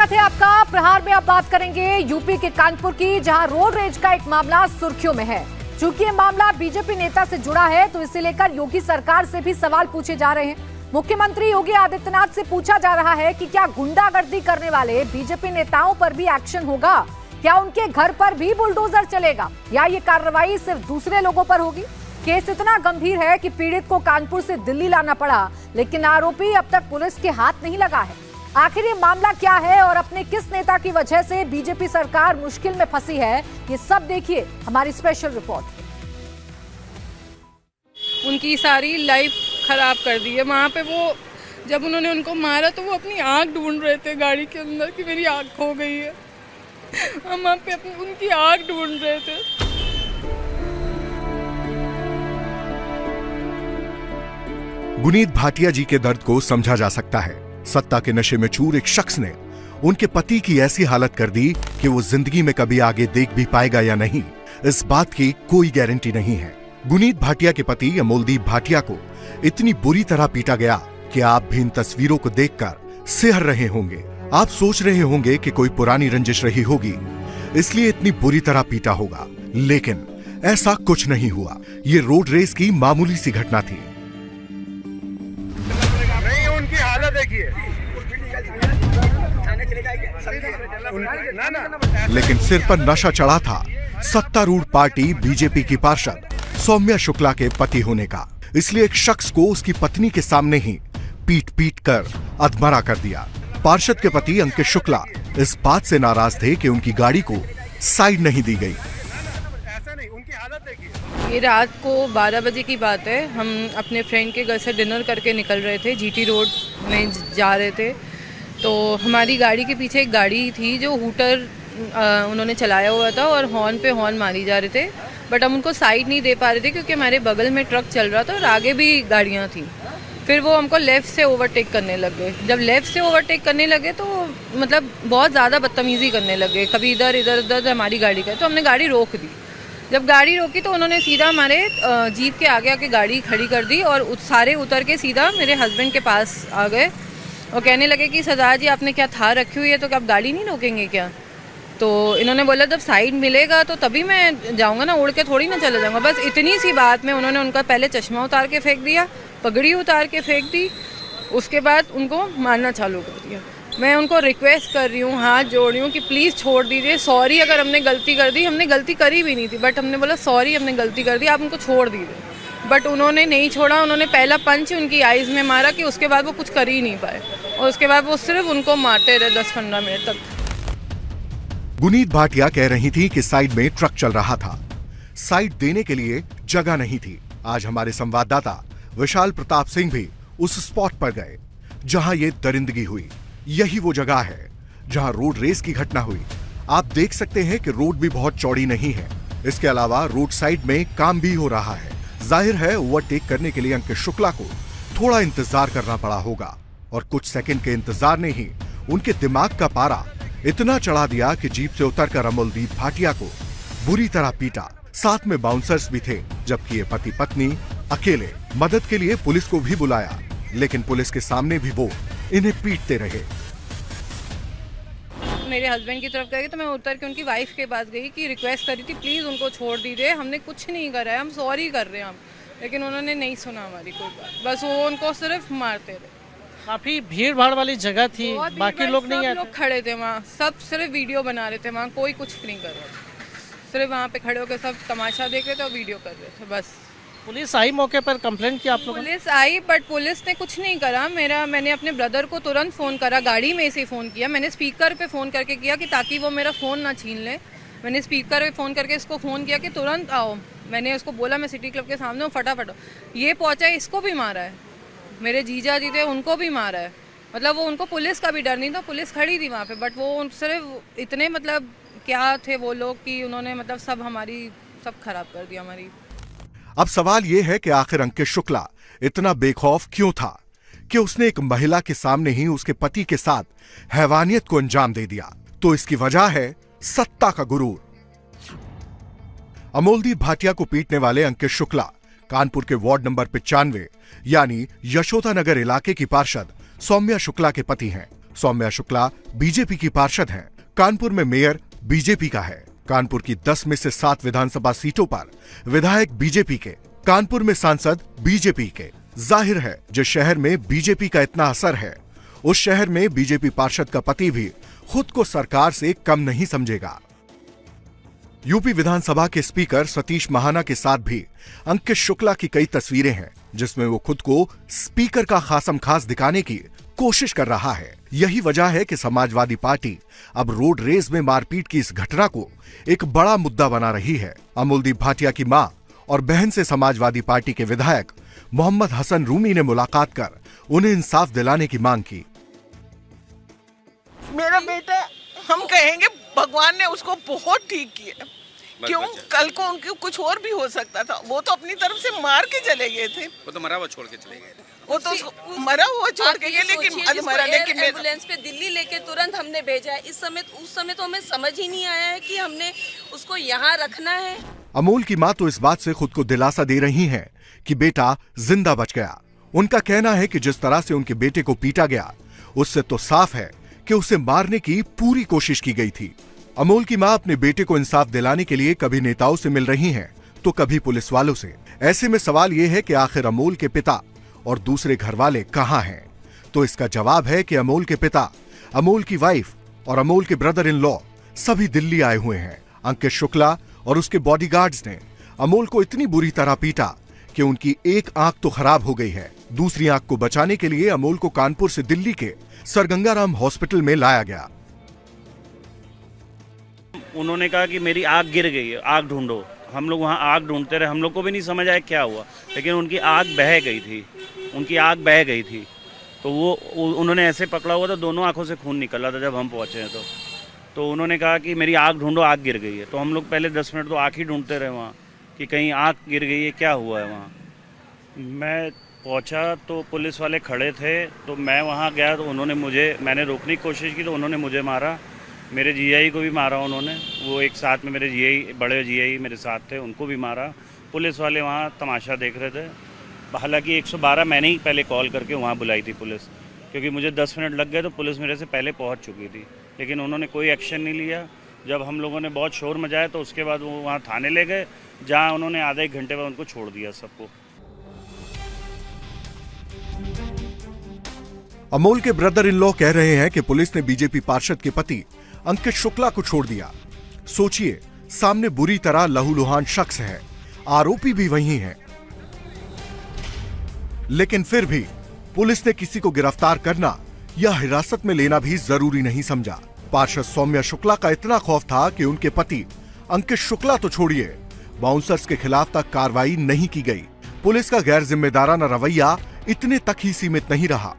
स्वागत है आपका। प्रहार में अब बात करेंगे यूपी के कानपुर की, जहां रोड रेज का एक मामला सुर्खियों में है। चूंकि ये मामला बीजेपी नेता से जुड़ा है, तो इसे लेकर योगी सरकार से भी सवाल पूछे जा रहे हैं। मुख्यमंत्री योगी आदित्यनाथ से पूछा जा रहा है कि क्या गुंडागर्दी करने वाले बीजेपी नेताओं पर भी एक्शन होगा? क्या उनके घर पर भी बुलडोजर चलेगा, या ये कार्रवाई सिर्फ दूसरे लोगों पर होगी? केस इतना गंभीर है कि पीड़ित को कानपुर से दिल्ली लाना पड़ा, लेकिन आरोपी अब तक पुलिस के हाथ नहीं लगा है। आखिर ये मामला क्या है और अपने किस नेता की वजह से बीजेपी सरकार मुश्किल में फंसी है, ये सब देखिए हमारी स्पेशल रिपोर्ट। उनकी सारी लाइफ खराब कर दी है। वहाँ पे वो जब उन्होंने उनको मारा तो वो अपनी आँख ढूंढ रहे थे गाड़ी के अंदर कि मेरी आँख खो गई है। हम वहाँ पे उनकी आँख ढूंढ रहे थे। गुनीत भाटिया जी के दर्द को समझा जा सकता है। सत्ता के नशे में चूर एक शख्स ने उनके पति की ऐसी हालत कर दी कि वो जिंदगी में कभी आगे देख भी पाएगा या नहीं, इस बात की कोई गारंटी नहीं है। गुनीत भाटिया के पति अमोलदीप भाटिया को इतनी बुरी तरह पीटा गया कि आप भी इन तस्वीरों को देखकर सिहर रहे होंगे। आप सोच रहे होंगे कि कोई पुरानी रंजिश रही होगी, इसलिए इतनी बुरी तरह पीटा होगा, लेकिन ऐसा कुछ नहीं हुआ। ये रोड रेस की मामूली सी घटना थी। लेकिन सिर पर नशा चढ़ा था सत्तारूढ़ पार्टी बीजेपी की पार्षद सौम्या शुक्ला के पति होने का, इसलिए एक शख्स को उसकी पत्नी के सामने ही पीट पीट कर अधमरा कर दिया। पार्षद के पति अंकित शुक्ला इस बात से नाराज थे कि उनकी गाड़ी को साइड नहीं दी गई। ये रात को 12 बजे की बात है। हम अपने फ्रेंड के घर से डिनर करके निकल रहे थे, जीटी रोड में जा रहे थे। तो हमारी गाड़ी के पीछे एक गाड़ी थी जो हूटर उन्होंने चलाया हुआ था और हॉर्न पे हॉर्न मारी जा रहे थे, बट हम उनको साइड नहीं दे पा रहे थे क्योंकि हमारे बगल में ट्रक चल रहा था और आगे भी गाड़ियाँ थी। फिर वो हमको लेफ़्ट से ओवरटेक करने लगे। जब लेफ़्ट से ओवरटेक करने लगे तो मतलब बहुत ज़्यादा बदतमीज़ी करने लगे, कभी इधर इधर उधर हमारी गाड़ी का। तो हमने गाड़ी रोक दी। जब गाड़ी रोकी तो उन्होंने सीधा हमारे जीप के आगे आके गाड़ी खड़ी कर दी और सारे उतर के सीधा मेरे हस्बैंड के पास आ गए और कहने लगे कि सरदार जी आपने क्या थार रखी हुई है, तो क्या आप गाड़ी नहीं रोकेंगे क्या? तो इन्होंने बोला जब साइड मिलेगा तो तभी मैं जाऊंगा ना, उड़ के थोड़ी ना चले जाऊंगा। बस इतनी सी बात में उन्होंने उनका पहले चश्मा उतार के फेंक दिया, पगड़ी उतार के फेंक दी, उसके बाद उनको मारना चालू कर दिया। मैं उनको रिक्वेस्ट कर रही हूँ, हाथ जोड़ रही हूँ कि प्लीज़ छोड़ दीजिए, सॉरी अगर हमने गलती कर दी, हमने गलती करी भी नहीं थी, बट हमने बोला सॉरी हमने गलती कर दी, आप उनको छोड़ दीजिए। बट उन्होंने नहीं छोड़ा। उन्होंने पहला पंच उनकी आइज़ में मारा कि उसके बाद वो कुछ कर ही नहीं पाए और उसके बाद वो सिर्फ उनको मारते रहे 10-15 मिनट तक। गुनीत भाटिया कह रही थी कि साइड में ट्रक चल रहा था, साइड देने के लिए जगह नहीं थी। आज हमारे संवाददाता विशाल प्रताप सिंह भी उस स्पॉट पर गए जहां ये दरिंदगी हुई। यही वो जगह है जहां रोड रेस की घटना हुई। आप देख सकते हैं कि रोड भी बहुत चौड़ी नहीं है, इसके अलावा रोड साइड में काम भी हो रहा है। जाहिर है ओवरटेक करने के लिए अंकित शुक्ला को थोड़ा इंतजार करना पड़ा होगा और कुछ सेकंड के इंतजार ने ही उनके दिमाग का पारा इतना चढ़ा दिया कि जीप से उतरकर अमोलदीप भाटिया को बुरी तरह पीटा। साथ में बाउंसर्स भी थे, जबकि ये पति पत्नी अकेले। मदद के लिए पुलिस को भी बुलाया, लेकिन पुलिस के सामने भी वो इन्हें पीटते रहे। मेरे हस्बैंड की तरफ गए तो मैं उतर के उनकी वाइफ के पास गई कि रिक्वेस्ट करी थी प्लीज़ उनको छोड़ दीजिए, हमने कुछ नहीं करा है, हम सॉरी कर रहे हैं हम। लेकिन उन्होंने नहीं सुना हमारी कोई बात, बस वो उनको सिर्फ मारते रहे। काफी भीड़ भाड़ वाली जगह थी, बाकी लोग नहीं आए, लोग खड़े थे वहाँ, सब सिर्फ वीडियो बना रहे थे, वहाँ कोई कुछ नहीं कर रहा था, सिर्फ वहाँ पे खड़े होकर सब तमाशा देख रहे थे और वीडियो कर रहे थे बस। पुलिस आई मौके पर, कंप्लेंट किया आप लोगों ने? पुलिस आई बट पुलिस ने कुछ नहीं करा। मैंने अपने ब्रदर को तुरंत फ़ोन करा, गाड़ी में से फ़ोन किया, मैंने स्पीकर पे फ़ोन करके किया कि ताकि वो मेरा फ़ोन ना छीन ले। मैंने स्पीकर पे फ़ोन करके इसको फ़ोन किया कि तुरंत आओ। मैंने उसको बोला मैं सिटी क्लब के सामने हूँ, फटाफट। ये पहुँचा, इसको भी मारा है, मेरे जीजा जी थे उनको भी मारा है। मतलब वो उनको पुलिस का भी डर नहीं था, पुलिस खड़ी थी वहाँ पे, बट वो सिर्फ इतने मतलब क्या थे वो लोग कि उन्होंने मतलब सब खराब कर दिया हमारी। अब सवाल यह है कि आखिर अंकित शुक्ला इतना बेखौफ क्यों था कि उसने एक महिला के सामने ही उसके पति के साथ हैवानियत को अंजाम दे दिया? तो इसकी वजह है सत्ता का गुरूर। अमोलदीप भाटिया को पीटने वाले अंकित शुक्ला कानपुर के वार्ड नंबर 95 यानी यशोदा नगर इलाके की पार्षद सौम्या शुक्ला के पति हैं। सौम्या शुक्ला बीजेपी की पार्षद हैं। कानपुर में मेयर बीजेपी का है। कानपुर की 10 में से 7 विधानसभा सीटों पर विधायक बीजेपी के, कानपुर में सांसद बीजेपी के। जाहिर है जिस शहर में बीजेपी का इतना असर है, उस शहर में बीजेपी पार्षद का पति भी खुद को सरकार से कम नहीं समझेगा। यूपी विधानसभा के स्पीकर सतीश महाना के साथ भी अंकित शुक्ला की कई तस्वीरें हैं, जिसमें वो खुद को स्पीकर का खासम खास दिखाने की कोशिश कर रहा है। यही वजह है कि समाजवादी पार्टी अब रोड रेस में मारपीट की इस घटना को एक बड़ा मुद्दा बना रही है। अमोलदीप भाटिया की मां और बहन से समाजवादी पार्टी के विधायक मोहम्मद हसन रूमी ने मुलाकात कर उन्हें इंसाफ दिलाने की मांग की। मेरा बेटा, हम कहेंगे भगवान ने उसको बहुत ठीक किया। क्यों? कल को उनके कुछ और भी हो सकता था। वो तो अपनी तरफ से मार के चले गए थे। वो तो मरा हुआ छोड़ के चले गए। वो तो मरा हुआ छोड़ के गए, लेकिन मरा, लेकिन एम्बुलेंस पे दिल्ली लेके तुरंत हमने भेजा है। उस समय तो हमें समझ ही नहीं आया है कि हमने उसको यहाँ रखना है। अमोल की मां तो इस बात से खुद को दिलासा दे रही हैं कि बेटा जिंदा बच गया। उनका कहना है कि जिस तरह से उनके बेटे को पीटा गया, उससे तो साफ है कि उसे मारने की पूरी कोशिश की गई थी। अमोल की मां अपने बेटे को इंसाफ दिलाने के लिए कभी नेताओं से मिल रही हैं, तो कभी पुलिस वालों से। ऐसे में सवाल यह है कि आखिर अमोल के पिता और दूसरे घर वाले कहां हैं? तो इसका जवाब है कि अमोल के पिता, अमोल की वाइफ और अमोल के ब्रदर इन लॉ सभी दिल्ली आए हुए हैं। अंकित शुक्ला और उसके बॉडीगार्ड्स ने अमोल को इतनी बुरी तरह पीटा कि उनकी एक आंख तो खराब हो गई है। दूसरी आंख को बचाने के लिए अमोल को कानपुर से दिल्ली के सर गंगाराम हॉस्पिटल में लाया गया। उन्होंने कहा कि मेरी आग गिर गई है, आग ढूंढो। हम लोग वहाँ आग ढूंढते रहे, हम लोग को भी नहीं समझ आया क्या हुआ, लेकिन उनकी आग बह गई थी। तो वो उन्होंने ऐसे पकड़ा हुआ था, दोनों आंखों से खून निकल रहा था जब हम पहुँचे तो उन्होंने कहा कि मेरी आग ढूंढो, आग गिर गई है। तो हम लोग पहले 10 मिनट तो आँख ही ढूंढते रहे वहाँ कि कहीं आँख गिर गई है, क्या हुआ है वहाँ। मैं पहुँचा तो पुलिस वाले खड़े थे, तो मैं वहाँ गया तो मैंने रोकने की कोशिश की तो उन्होंने मुझे मारा। मेरे जीआई को भी मारा उन्होंने, वो एक साथ में मेरे जीआई, बड़े जीआई मेरे साथ थे, उनको भी मारा। पुलिस वाले वहाँ तमाशा देख रहे थे। हालांकि 112 मैंने ही पहले कॉल करके वहाँ बुलाई थी पुलिस, क्योंकि मुझे 10 मिनट लग गए तो पुलिस मेरे से पहले पहुँच चुकी थी, लेकिन उन्होंने कोई एक्शन नहीं लिया। जब हम लोगों ने बहुत शोर मचाया तो उसके बाद वो वहाँ थाने ले गए, जहाँ उन्होंने आधा एक घंटे बाद उनको छोड़ दिया सबको। अमोल के ब्रदर इन लॉ कह रहे हैं कि पुलिस ने बीजेपी पार्षद के पति अंकित शुक्ला को छोड़ दिया। सोचिए, सामने बुरी तरह लहूलुहान शख्स है, आरोपी भी वही है, लेकिन फिर भी पुलिस ने किसी को गिरफ्तार करना या हिरासत में लेना भी जरूरी नहीं समझा। पार्षद सौम्या शुक्ला का इतना खौफ था कि उनके पति अंकित शुक्ला तो छोड़िए, बाउंसर्स के खिलाफ तक कार्रवाई नहीं की गई। पुलिस का गैर जिम्मेदाराना रवैया इतने तक ही सीमित नहीं रहा।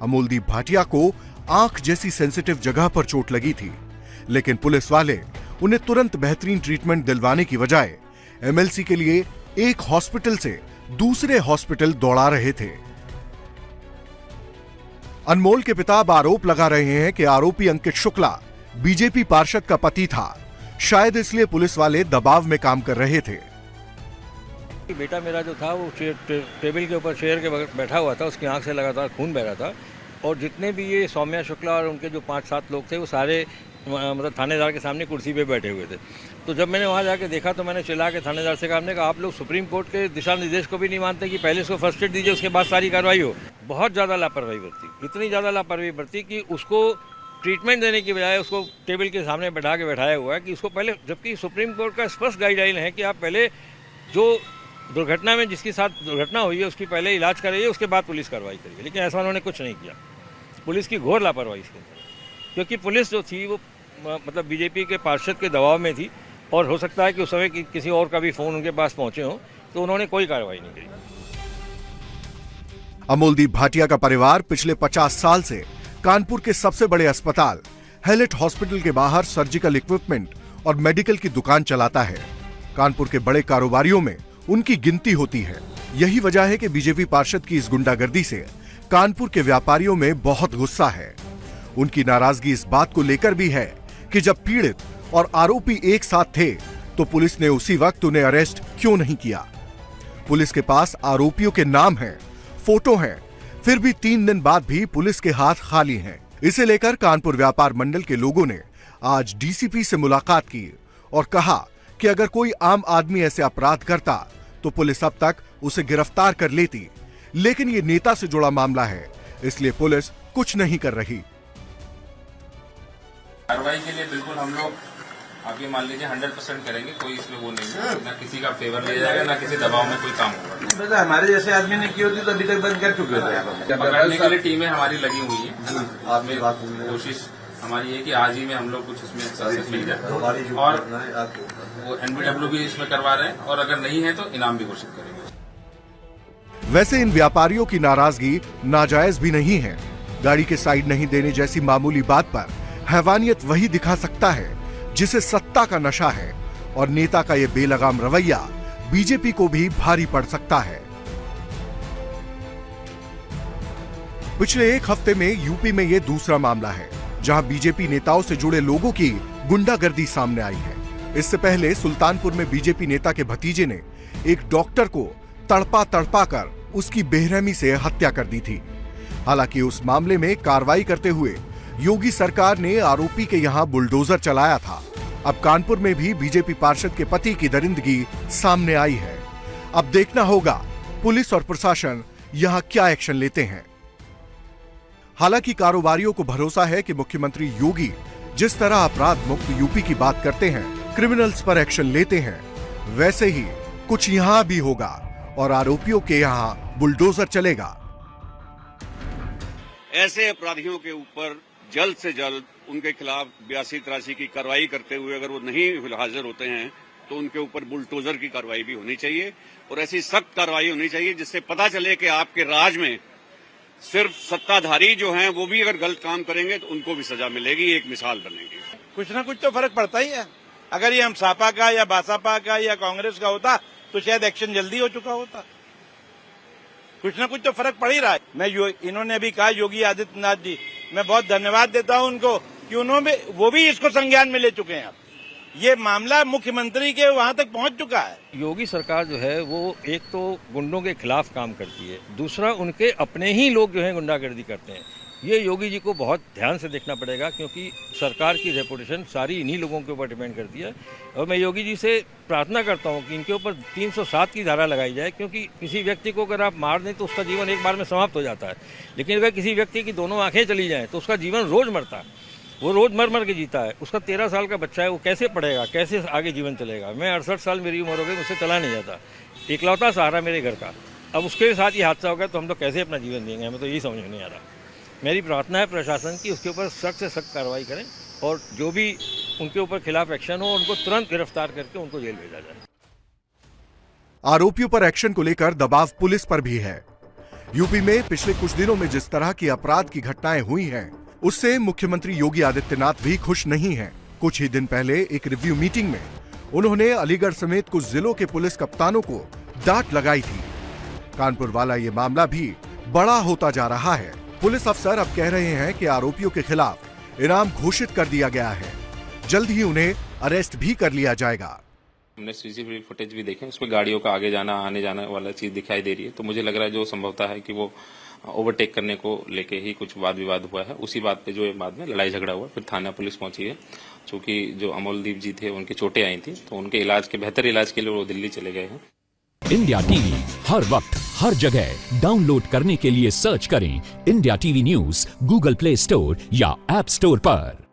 अमोलदीप भाटिया को आंख जैसी सेंसिटिव जगह पर चोट लगी थी, लेकिन पुलिस वाले उन्हें तुरंत बेहतरीन ट्रीटमेंट दिलवाने की बजाय एमएलसी के लिए एक हॉस्पिटल से दूसरे हॉस्पिटल दौड़ा रहे थे। अनमोल के पिता अब आरोप लगा रहे हैं कि आरोपी अंकित शुक्ला बीजेपी पार्षद का पति था, शायद इसलिए पुलिस वाले दबाव में काम कर रहे थे। बेटा मेरा जो था वो टेबल के ऊपर चेयर के बैठा हुआ था, उसकी आंख से लगातार खून बह रहा था, और जितने भी ये सौम्या शुक्ला और उनके जो 5-7 लोग थे वो सारे मतलब थानेदार के सामने कुर्सी पे बैठे हुए थे। तो जब मैंने वहाँ जाके देखा तो मैंने चिल्ला के थानेदार से कहा, हमने कहा आप लोग सुप्रीम कोर्ट के दिशा निर्देश को भी नहीं मानते कि पहले उसको फर्स्ट एड दीजिए, उसके बाद सारी कार्रवाई हो। बहुत ज़्यादा लापरवाही बरती, इतनी ज़्यादा लापरवाही बरती कि उसको ट्रीटमेंट देने की बजाय उसको टेबल के सामने बैठाया हुआ है कि उसको पहले, जबकि सुप्रीम कोर्ट का स्पष्ट गाइडलाइन है कि आप पहले जो दुर्घटना में जिसके साथ दुर्घटना हुई है उसकी पहले इलाज कराइए, उसके बाद पुलिस कार्रवाई करिए, लेकिन ऐसा उन्होंने कुछ नहीं किया। पुलिस की घोर लापरवाही इसके अंदर, क्योंकि पुलिस जो थी वो मतलब बीजेपी के पार्षद के दबाव में थी, और हो सकता है कि उस समय किसी और का भी फोन उनके पास पहुंचे हो, तो उन्होंने कोई कार्रवाई नहीं की। अमोलदीप भाटिया का परिवार पिछले 50 साल से कानपुर के सबसे बड़े अस्पताल हैलेट हॉस्पिटल के बाहर सर्जिकल इक्विपमेंट और मेडिकल की दुकान चलाता है। कानपुर के बड़े कारोबारियों में उनकी गिनती होती है। यही वजह है कि बीजेपी पार्षद की इस गुंडागर्दी से कानपुर के व्यापारियों में बहुत गुस्सा है। उनकी नाराजगी इस बात को लेकर भी है कि जब पीड़ित और आरोपी एक साथ थे तो पुलिस ने उसी वक्त उन्हें अरेस्ट क्यों नहीं किया। पुलिस के पास आरोपियों के नाम हैं, फोटो हैं, फिर भी 3 दिन बाद भी पुलिस के हाथ खाली हैं। इसे लेकर कानपुर व्यापार मंडल के लोगों ने आज डीसीपी से मुलाकात की और कहा कि अगर कोई आम आदमी ऐसे अपराध करता तो पुलिस अब तक उसे गिरफ्तार कर लेती, लेकिन ये नेता से जुड़ा मामला है, इसलिए पुलिस कुछ नहीं कर रही। कार्रवाई के लिए बिल्कुल हम लोग आप ये मान लीजिए 100% करेंगे, कोई इसमें वो नहीं है, ना किसी का फेवर लिया जाएगा, ना किसी दबाव में कोई काम होगा। हमारे जैसे आदमी ने की होती तो अभी तक बंद कर चुके थे। पकड़ने के लिए टीमें हमारी लगी हुई है। कोशिश हमारी है कि आज ही में हम लोग कुछ उसमें सक्सेस मिल जाए और वो NBW भी इसमें करवा रहे हैं और अगर नहीं है तो इनाम भी घोषित करेंगे। वैसे इन व्यापारियों की नाराजगी नाजायज भी नहीं है। गाड़ी के साइड नहीं देने जैसी मामूली बात पर हैवानियत वही दिखा सकता है जिसे सत्ता का नशा है, और नेता का ये बेलगाम रवैया बीजेपी को भी भारी पड़ सकता है। पिछले एक हफ्ते में यूपी में ये दूसरा मामला है जहां बीजेपी नेताओं से जुड़े लोगों की गुंडागर्दी सामने आई है। इससे पहले सुल्तानपुर में बीजेपी नेता के भतीजे ने एक डॉक्टर को तड़पा तड़पा कर उसकी बेरहमी से हत्या कर दी थी। हालांकि उस मामले में कार्रवाई करते हुए योगी सरकार ने आरोपी के यहां बुलडोजर चलाया था। अब कानपुर में भी बीजेपी पार्षद के पति की दरिंदगी सामने आई है। अब देखना होगा पुलिस और प्रशासन यहां क्या एक्शन लेते हैं। हालांकि कारोबारियों को भरोसा है कि मुख्यमंत्री योगी जिस तरह अपराध मुक्त यूपी की बात करते हैं, क्रिमिनल्स पर एक्शन लेते हैं, वैसे ही कुछ यहां भी होगा और आरोपियों के यहां बुलडोजर चलेगा। ऐसे अपराधियों के ऊपर जल्द से जल्द उनके खिलाफ 82-83 की कार्रवाई करते हुए अगर वो नहीं हाजिर होते हैं तो उनके ऊपर बुलडोजर की कार्रवाई भी होनी चाहिए और ऐसी सख्त कार्रवाई होनी चाहिए जिससे पता चले कि आपके राज में सिर्फ सत्ताधारी जो हैं वो भी अगर गलत काम करेंगे तो उनको भी सजा मिलेगी, एक मिसाल बनेगी। कुछ ना कुछ तो फर्क पड़ता ही है। अगर ये हम सपा का या बसपा का या कांग्रेस का होता तो शायद एक्शन जल्दी हो चुका होता। कुछ ना कुछ तो फर्क पड़ ही रहा है। मैं इन्होंने अभी कहा योगी आदित्यनाथ जी, मैं बहुत धन्यवाद देता हूं उनको कि उन्होंने वो भी इसको संज्ञान में ले चुके हैं। ये मामला मुख्यमंत्री के वहां तक पहुंच चुका है। योगी सरकार जो है वो एक तो गुंडों के खिलाफ काम करती है, दूसरा उनके अपने ही लोग जो है गुंडागर्दी करते हैं। ये योगी जी को बहुत ध्यान से देखना पड़ेगा क्योंकि सरकार की रेपुटेशन सारी इन्हीं लोगों के ऊपर डिपेंड करती है। और मैं योगी जी से प्रार्थना करता हूं कि इनके ऊपर 307 की धारा लगाई जाए, क्योंकि किसी व्यक्ति को अगर आप मार दें तो उसका जीवन एक बार में समाप्त हो जाता है, लेकिन अगर किसी व्यक्ति की दोनों आंखें चली जाएं तो उसका जीवन रोज मरता है, वो रोज मर मर के जीता है। उसका 13 साल का बच्चा है, वो कैसे पढ़ेगा, कैसे आगे जीवन चलेगा। मैं 68 साल मेरी उम्र हो गई, मुझसे चला नहीं जाता, इकलौता सहारा मेरे घर का। अब उसके साथ ये हादसा होगा तो हम लोग कैसे अपना जीवन देंगे, हमें तो यही समझ में नहीं आ रहा। मेरी प्रार्थना है प्रशासन की उसके ऊपर सख्त से सख्त कार्रवाई करें और जो भी उनके ऊपर खिलाफ एक्शन हो उनको तुरंत गिरफ्तार करके उनको जेल भेजा जाए। आरोपियों पर एक्शन को लेकर दबाव पुलिस पर भी है। यूपी में पिछले कुछ दिनों में जिस तरह की अपराध की घटनाएं हुई हैं, उससे मुख्यमंत्री योगी आदित्यनाथ भी खुश नहीं हैं। कुछ ही दिन पहले एक रिव्यू मीटिंग में उन्होंने अलीगढ़ समेत कुछ जिलों के पुलिस कप्तानों को डांट लगाई थी। कानपुर वाला ये मामला भी बड़ा होता जा रहा है। पुलिस अफसर अब कह रहे हैं कि आरोपियों के खिलाफ इनाम घोषित कर दिया गया है, जल्द ही उन्हें अरेस्ट भी कर लिया जाएगा। हमने सीसीटीवी फुटेज भी देखे, उसमें गाड़ियों का आगे जाना आने जाना वाला चीज दिखाई दे रही है, तो मुझे लग रहा है जो संभवता है कि वो ओवरटेक करने को लेके ही कुछ वाद विवाद हुआ है। उसी बात पे जो बाद में लड़ाई झगड़ा हुआ, फिर थाना पुलिस पहुंची है। चूंकि जो अमोलदीप जी थे उनकी चोटें आई थी तो उनके इलाज के बेहतर इलाज के लिए वो दिल्ली चले गए हैं। इंडिया टीवी हर वक्त हर जगह डाउनलोड करने के लिए सर्च करें India TV news Google play store या ऐप स्टोर पर।